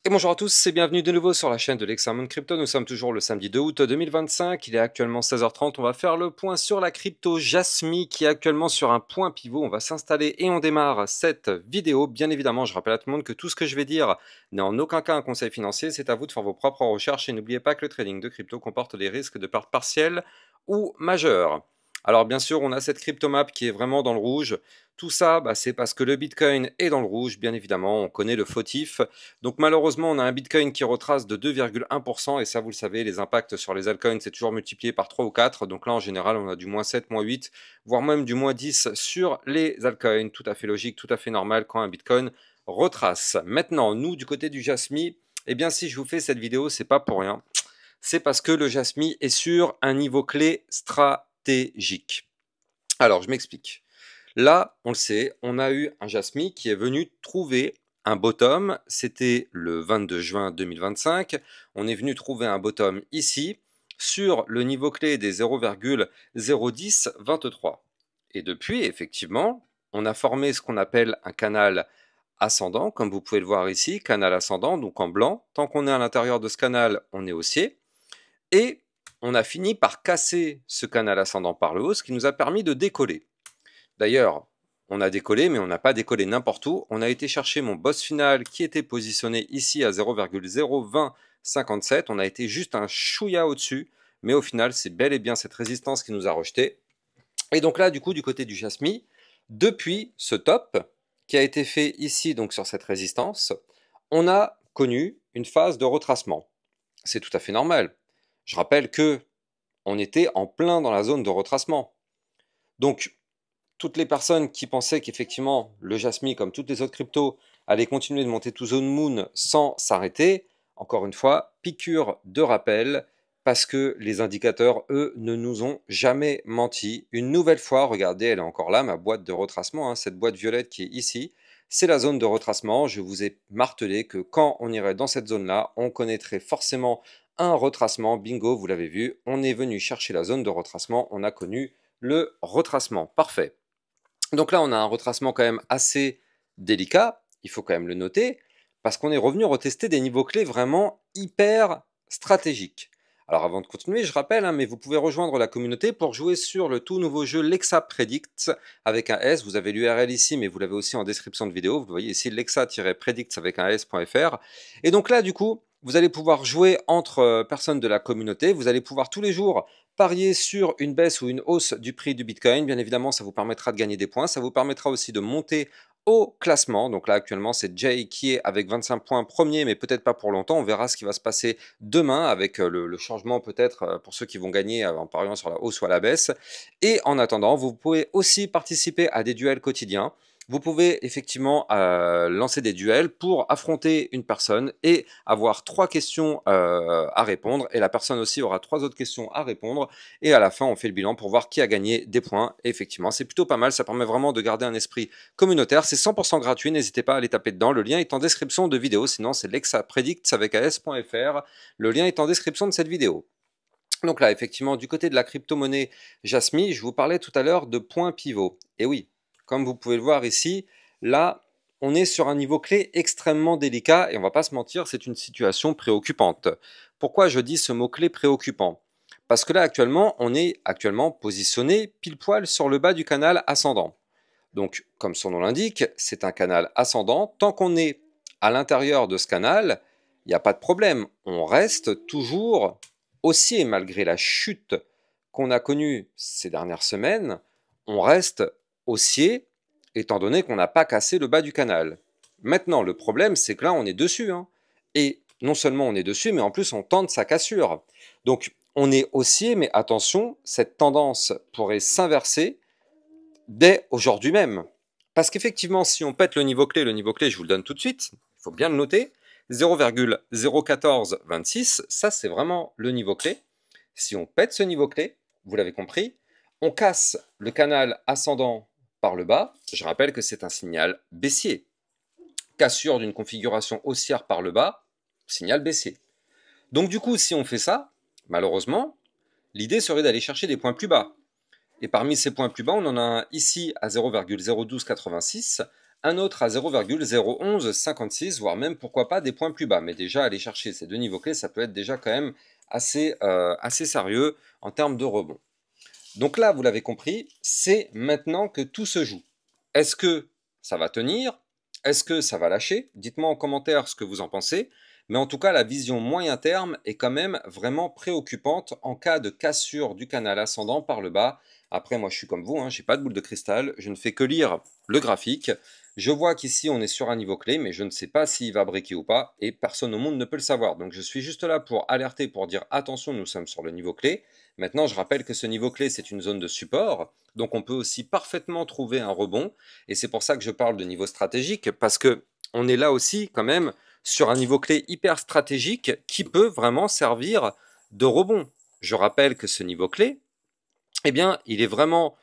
Et bonjour à tous et bienvenue de nouveau sur la chaîne de l'Examen Crypto. Nous sommes toujours le samedi 2 août 2025. Il est actuellement 16h30. On va faire le point sur la crypto Jasmy qui est actuellement sur un point pivot. On va s'installer et on démarre cette vidéo. Bien évidemment, je rappelle à tout le monde que tout ce que je vais dire n'est en aucun cas un conseil financier. C'est à vous de faire vos propres recherches et n'oubliez pas que le trading de crypto comporte des risques de perte partielle ou majeure. Alors bien sûr, on a cette crypto map qui est vraiment dans le rouge. Tout ça, c'est parce que le Bitcoin est dans le rouge. Bien évidemment, on connaît le fautif. Donc malheureusement, on a un Bitcoin qui retrace de 2,1%, et ça, vous le savez, les impacts sur les altcoins, c'est toujours multiplié par 3 ou 4. Donc là, en général, on a du moins 7, moins 8, voire même du moins 10 sur les altcoins. Tout à fait logique, tout à fait normal quand un Bitcoin retrace. Maintenant, nous, du côté du Jasmy, eh bien, si je vous fais cette vidéo, c'est pas pour rien. C'est parce que le Jasmy est sur un niveau clé stratégique. Alors, je m'explique. Là, on le sait, on a eu un Jasmy qui est venu trouver un bottom, c'était le 22 juin 2025. On est venu trouver un bottom ici, sur le niveau clé des 0,01023. Et depuis, effectivement, on a formé ce qu'on appelle un canal ascendant, comme vous pouvez le voir ici, canal ascendant, donc en blanc. Tant qu'on est à l'intérieur de ce canal, on est haussier. Et on a fini par casser ce canal ascendant par le haut, ce qui nous a permis de décoller. D'ailleurs, on a décollé, mais on n'a pas décollé n'importe où. On a été chercher mon boss final qui était positionné ici à 0,02057. On a été juste un chouïa au-dessus, mais au final, c'est bel et bien cette résistance qui nous a rejeté. Et donc là, du coup, du côté du Jasmy, depuis ce top qui a été fait ici, donc sur cette résistance, on a connu une phase de retracement. C'est tout à fait normal. Je rappelle que on était en plein dans la zone de retracement. Donc, toutes les personnes qui pensaient qu'effectivement le Jasmy, comme toutes les autres cryptos, allait continuer de monter to zone moon sans s'arrêter, encore une fois, piqûre de rappel, parce que les indicateurs, eux, ne nous ont jamais menti. Une nouvelle fois, regardez, elle est encore là, ma boîte de retracement, cette boîte violette qui est ici, c'est la zone de retracement. Je vous ai martelé que quand on irait dans cette zone-là, on connaîtrait forcément un retracement. Bingo, vous l'avez vu, on est venu chercher la zone de retracement, on a connu le retracement. Parfait. Donc là, on a un retracement quand même assez délicat, il faut quand même le noter, parce qu'on est revenu retester des niveaux clés vraiment hyper stratégiques. Alors avant de continuer, je rappelle, mais vous pouvez rejoindre la communauté pour jouer sur le tout nouveau jeu Lexa Predicts avec un S. Vous avez l'URL ici, mais vous l'avez aussi en description de vidéo. Vous voyez ici lexa-predicts avec un S.fr. Et donc là, du coup, vous allez pouvoir jouer entre personnes de la communauté. Vous allez pouvoir tous les jours parier sur une baisse ou une hausse du prix du Bitcoin. Bien évidemment, ça vous permettra de gagner des points. Ça vous permettra aussi de monter au classement. Donc là, actuellement, c'est Jay qui est avec 25 points premier, mais peut-être pas pour longtemps. On verra ce qui va se passer demain avec le changement peut-être pour ceux qui vont gagner en pariant sur la hausse ou à la baisse. Et en attendant, vous pouvez aussi participer à des duels quotidiens. Vous pouvez effectivement lancer des duels pour affronter une personne et avoir 3 questions à répondre. Et la personne aussi aura 3 autres questions à répondre. Et à la fin, on fait le bilan pour voir qui a gagné des points. Et effectivement, c'est plutôt pas mal. Ça permet vraiment de garder un esprit communautaire. C'est 100% gratuit. N'hésitez pas à aller taper dedans. Le lien est en description de vidéo. Sinon, c'est lexapredicts avec as.fr. Le lien est en description de cette vidéo. Donc là, effectivement, du côté de la crypto-monnaie Jasmy, je vous parlais tout à l'heure de points pivot. Et oui, comme vous pouvez le voir ici, là, on est sur un niveau clé extrêmement délicat et on va pas se mentir, c'est une situation préoccupante. Pourquoi je dis ce mot-clé préoccupant? Parce que là, actuellement, on est actuellement positionné pile poil sur le bas du canal ascendant. Donc, comme son nom l'indique, c'est un canal ascendant. Tant qu'on est à l'intérieur de ce canal, il n'y a pas de problème. On reste toujours haussier malgré la chute qu'on a connue ces dernières semaines. On reste haussier étant donné qu'on n'a pas cassé le bas du canal. Maintenant, le problème, c'est que là, on est dessus. Et non seulement on est dessus, mais en plus, on tente sa cassure. Donc, on est haussier, mais attention, cette tendance pourrait s'inverser dès aujourd'hui même. Parce qu'effectivement, si on pète le niveau clé, je vous le donne tout de suite, il faut bien le noter, 0,01426, ça c'est vraiment le niveau clé. Si on pète ce niveau clé, vous l'avez compris, on casse le canal ascendant par le bas. Je rappelle que c'est un signal baissier. Cassure d'une configuration haussière par le bas, signal baissier. Donc du coup, si on fait ça, malheureusement, l'idée serait d'aller chercher des points plus bas. Et parmi ces points plus bas, on en a un ici à 0,01286, un autre à 0,01156, voire même pourquoi pas des points plus bas. Mais déjà, aller chercher ces deux niveaux clés, ça peut être déjà quand même assez sérieux en termes de rebond. Donc là, vous l'avez compris, c'est maintenant que tout se joue. Est-ce que ça va tenir? Est-ce que ça va lâcher? Dites-moi en commentaire ce que vous en pensez. Mais en tout cas, la vision moyen terme est quand même vraiment préoccupante en cas de cassure du canal ascendant par le bas. Après, moi, je suis comme vous, hein, je n'ai pas de boule de cristal, je ne fais que lire le graphique. Je vois qu'ici, on est sur un niveau clé, mais je ne sais pas s'il va breaker ou pas, et personne au monde ne peut le savoir. Donc, je suis juste là pour alerter, pour dire attention, nous sommes sur le niveau clé. Maintenant, je rappelle que ce niveau clé, c'est une zone de support, donc on peut aussi parfaitement trouver un rebond, et c'est pour ça que je parle de niveau stratégique, parce que on est là aussi, quand même, sur un niveau clé hyper stratégique qui peut vraiment servir de rebond. Je rappelle que ce niveau clé, eh bien, il est vraiment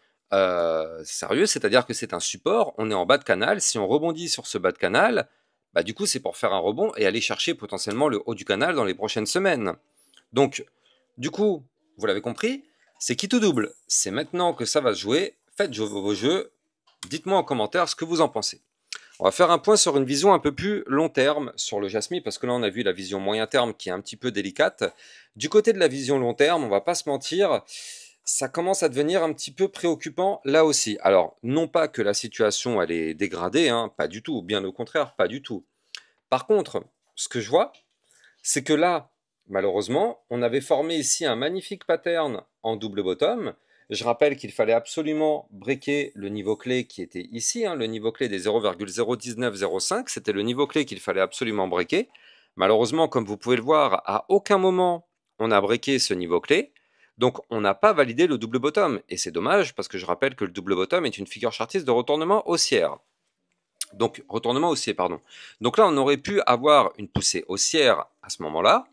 sérieux, c'est-à-dire que c'est un support, on est en bas de canal, si on rebondit sur ce bas de canal, bah, du coup, c'est pour faire un rebond et aller chercher potentiellement le haut du canal dans les prochaines semaines. Donc, du coup, vous l'avez compris, c'est qui tout double. C'est maintenant que ça va se jouer, faites vos jeux, dites-moi en commentaire ce que vous en pensez. On va faire un point sur une vision un peu plus long terme sur le Jasmy, parce que là on a vu la vision moyen terme qui est un petit peu délicate. Du côté de la vision long terme, on va pas se mentir, ça commence à devenir un petit peu préoccupant là aussi. Alors, non pas que la situation elle est dégradée, hein, pas du tout, bien au contraire, pas du tout. Par contre, ce que je vois, c'est que là, malheureusement, on avait formé ici un magnifique pattern en double bottom. Je rappelle qu'il fallait absolument breaker le niveau clé qui était ici, hein, le niveau clé des 0,01905, c'était le niveau clé qu'il fallait absolument breaker. Malheureusement, comme vous pouvez le voir, à aucun moment on a breaké ce niveau clé, donc on n'a pas validé le double bottom. Et c'est dommage, parce que je rappelle que le double bottom est une figure chartiste de retournement haussière. Donc, retournement haussier, pardon. Donc là, on aurait pu avoir une poussée haussière à ce moment-là,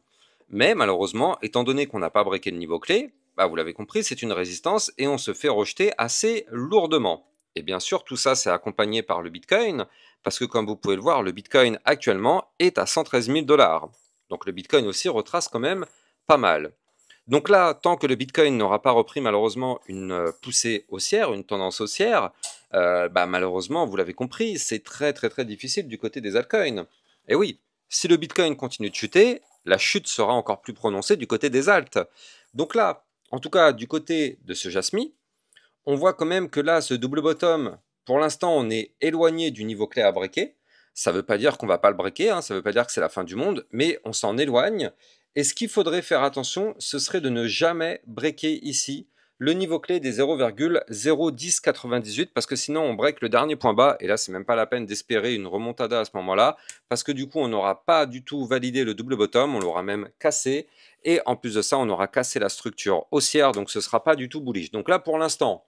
mais malheureusement, étant donné qu'on n'a pas breaké le niveau clé, bah vous l'avez compris, c'est une résistance et on se fait rejeter assez lourdement. Et bien sûr, tout ça, c'est accompagné par le Bitcoin, parce que comme vous pouvez le voir, le Bitcoin actuellement est à 113 000 $. Donc le Bitcoin aussi retrace quand même pas mal. Donc là, tant que le Bitcoin n'aura pas repris malheureusement une poussée haussière, une tendance haussière, bah, malheureusement, vous l'avez compris, c'est très difficile du côté des altcoins. Et oui, si le Bitcoin continue de chuter, la chute sera encore plus prononcée du côté des alts. Donc là, en tout cas du côté de ce Jasmy, on voit quand même que là, ce double bottom, pour l'instant, on est éloigné du niveau clé à breaker. Ça ne veut pas dire qu'on ne va pas le breaker, hein, ça ne veut pas dire que c'est la fin du monde, mais on s'en éloigne. Et ce qu'il faudrait faire attention, ce serait de ne jamais breaker ici le niveau clé des 0,01098, parce que sinon on break le dernier point bas, et là c'est même pas la peine d'espérer une remontada à ce moment-là, parce que du coup on n'aura pas du tout validé le double bottom, on l'aura même cassé, et en plus de ça on aura cassé la structure haussière, donc ce ne sera pas du tout bullish. Donc là pour l'instant,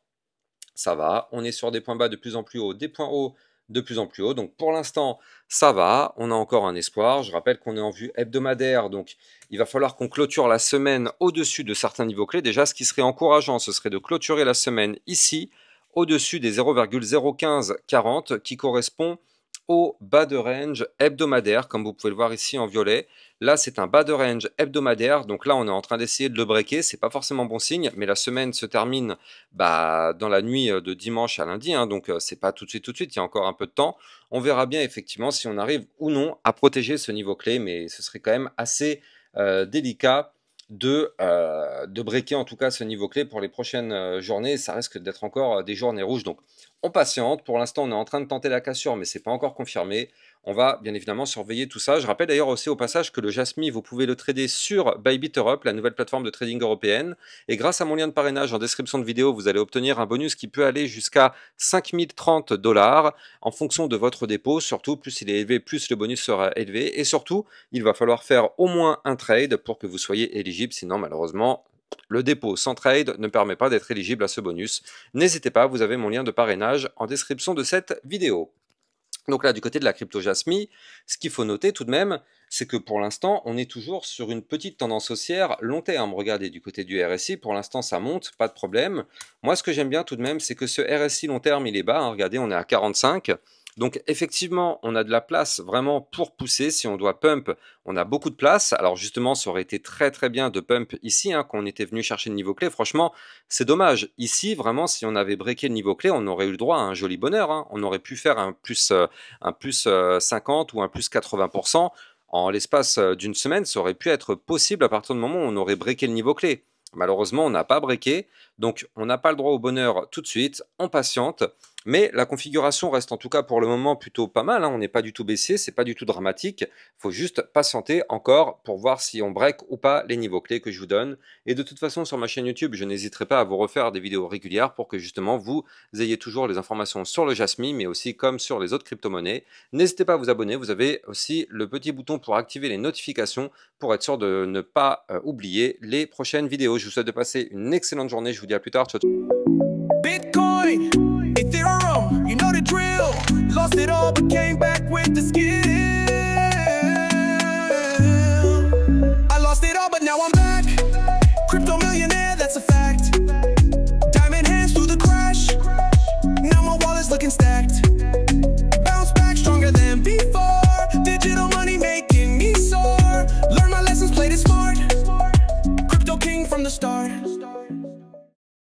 ça va, on est sur des points bas de plus en plus hauts, des points hauts de plus en plus hauts, donc pour l'instant ça va, on a encore un espoir. Je rappelle qu'on est en vue hebdomadaire, donc il va falloir qu'on clôture la semaine au-dessus de certains niveaux clés. Déjà, ce qui serait encourageant, ce serait de clôturer la semaine ici, au-dessus des 0,01540, qui correspond au bas de range hebdomadaire, comme vous pouvez le voir ici en violet. Là, c'est un bas de range hebdomadaire, donc là, on est en train d'essayer de le breaker. C'est pas forcément bon signe, mais la semaine se termine dans la nuit de dimanche à lundi, hein, donc c'est pas tout de suite, il y a encore un peu de temps. On verra bien effectivement si on arrive ou non à protéger ce niveau clé, mais ce serait quand même assez délicat de breaker en tout cas ce niveau clé pour les prochaines journées. Ça risque d'être encore des journées rouges, donc on patiente. Pour l'instant, on est en train de tenter la cassure, mais c'est pas encore confirmé. On va bien évidemment surveiller tout ça. Je rappelle d'ailleurs aussi au passage que le Jasmy, vous pouvez le trader sur Bybit Europe, la nouvelle plateforme de trading européenne. Et grâce à mon lien de parrainage en description de vidéo, vous allez obtenir un bonus qui peut aller jusqu'à 5030 $ en fonction de votre dépôt. Surtout, plus il est élevé, plus le bonus sera élevé. Et surtout, il va falloir faire au moins un trade pour que vous soyez éligible. Sinon, malheureusement, le dépôt sans trade ne permet pas d'être éligible à ce bonus. N'hésitez pas, vous avez mon lien de parrainage en description de cette vidéo. Donc là, du côté de la crypto Jasmy, ce qu'il faut noter tout de même, c'est que pour l'instant, on est toujours sur une petite tendance haussière long terme. Regardez, du côté du RSI, pour l'instant, ça monte, pas de problème. Moi, ce que j'aime bien tout de même, c'est que ce RSI long terme, il est bas. Hein. Regardez, on est à 45. Donc effectivement, on a de la place vraiment pour pousser. Si on doit pump, on a beaucoup de place. Alors justement, ça aurait été très très bien de pump ici, hein, quand on était venu chercher le niveau clé. Franchement, c'est dommage. Ici, vraiment, si on avait breaké le niveau clé, on aurait eu le droit à un joli bonheur, hein. On aurait pu faire un plus 50 ou un plus 80%. En l'espace d'une semaine, ça aurait pu être possible à partir du moment où on aurait breaké le niveau clé. Malheureusement, on n'a pas breaké, donc on n'a pas le droit au bonheur tout de suite, on patiente. Mais la configuration reste en tout cas pour le moment plutôt pas mal, hein. On n'est pas du tout baissier, c'est pas du tout dramatique. Il faut juste patienter encore pour voir si on break ou pas les niveaux clés que je vous donne. Et de toute façon, sur ma chaîne YouTube, je n'hésiterai pas à vous refaire des vidéos régulières pour que justement vous ayez toujours les informations sur le Jasmy, mais aussi comme sur les autres crypto-monnaies. N'hésitez pas à vous abonner, vous avez aussi le petit bouton pour activer les notifications pour être sûr de ne pas oublier les prochaines vidéos. Je vous souhaite de passer une excellente journée, je vous dis à plus tard. Ciao, ciao. Bitcoin, Ethereum, you know the drill. Lost it all but came back with the skill.